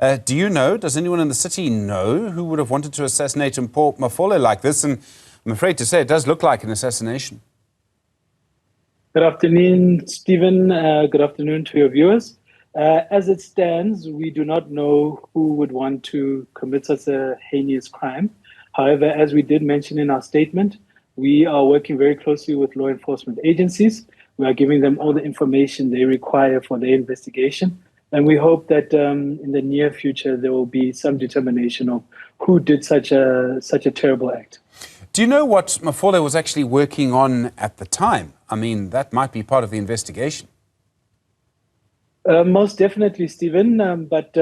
Do you know, does anyone in the city know who would have wanted to assassinate Mpho Mafole like this? And I'm afraid to say it does look like an assassination. Good afternoon, Stephen. Good afternoon to your viewers. As it stands, we do not know who would want to commit such a heinous crime. However, as we did mention in our statement, we are working very closely with law enforcement agencies. We are giving them all the information they require for their investigation. And we hope that in the near future, there will be some determination of who did such a terrible act. Do you know what Mafole was actually working on at the time? I mean, that might be part of the investigation. Most definitely, Stephen. But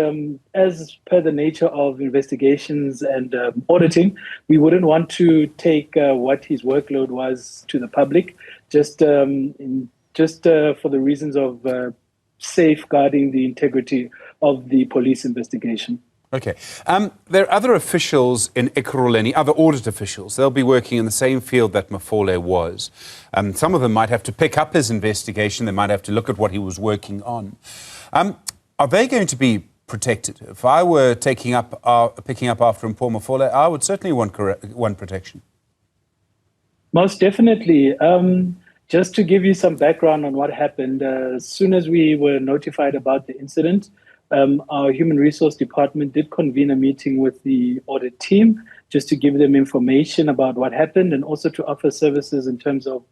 as per the nature of investigations and auditing, we wouldn't want to take what his workload was to the public, just for the reasons of safeguarding the integrity of the police investigation. Okay. There are other officials in Ekurhuleni, other audit officials. They'll be working in the same field that Mafole was. Some of them might have to pick up his investigation. They might have to look at what he was working on. Are they going to be protected? If I were picking up after Mpho Mafole, I would certainly want protection. Most definitely. Just to give you some background on what happened, as soon as we were notified about the incident, our Human Resource Department did convene a meeting with the audit team just to give them information about what happened and also to offer services in terms of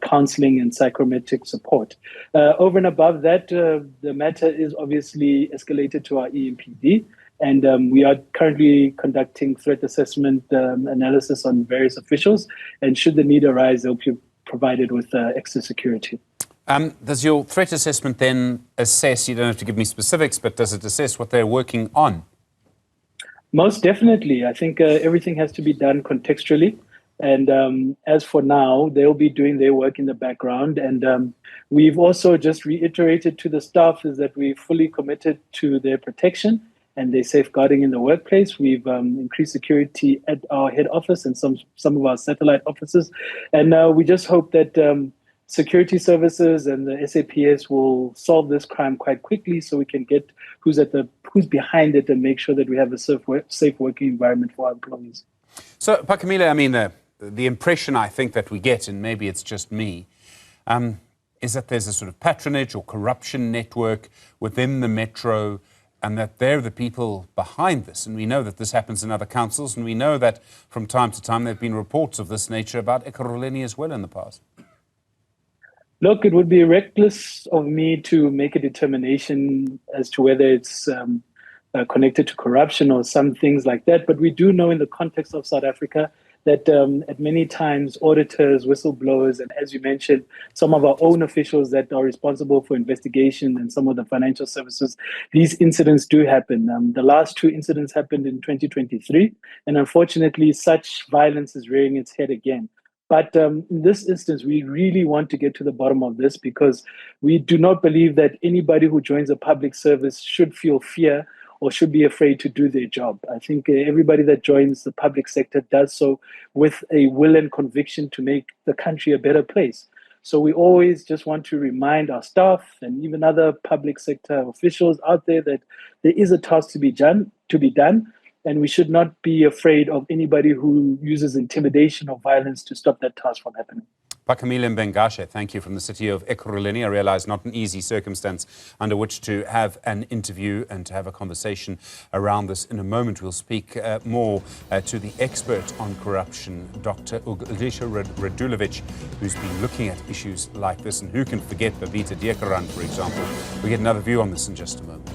counseling and psychometric support. Over and above that, the matter is obviously escalated to our EMPD, and we are currently conducting threat assessment analysis on various officials, and should the need arise, they'll be provided with extra security. Does your threat assessment then assess, you don't have to give me specifics, but does it assess what they're working on? Most definitely. I think everything has to be done contextually. And as for now, they'll be doing their work in the background. And we've also just reiterated to the staff is that we're fully committed to their protection and their safeguarding in the workplace. We've increased security at our head office and some of our satellite offices. And we just hope that security services and the SAPS will solve this crime quite quickly so we can get who's behind it and make sure that we have a safe working environment for our employees. So, Phakamile, I mean, the impression I think that we get, and maybe it's just me, is that there's a sort of patronage or corruption network within the metro, and that they're the people behind this. And we know that this happens in other councils, and we know that from time to time there have been reports of this nature about Ekurhuleni as well in the past. Look, it would be reckless of me to make a determination as to whether it's connected to corruption or some things like that. But we do know in the context of South Africa that at many times auditors, whistleblowers, and as you mentioned, some of our own officials that are responsible for investigation and some of the financial services, these incidents do happen. The last two incidents happened in 2023, and unfortunately, such violence is rearing its head again. But in this instance, we really want to get to the bottom of this because we do not believe that anybody who joins a public service should feel fear or should be afraid to do their job. I think everybody that joins the public sector does so with a will and conviction to make the country a better place. So we always just want to remind our staff and even other public sector officials out there that there is a task to be done. And we should not be afraid of anybody who uses intimidation or violence to stop that task from happening. Phakamile Mbengashe, thank you, from the city of Ekurhuleni. I realize not an easy circumstance under which to have an interview and to have a conversation around this. In a moment, we'll speak more to the expert on corruption, Dr. Uglisha Radulovic, who's been looking at issues like this. And who can forget Babita Deokaran, for example? We get another view on this in just a moment.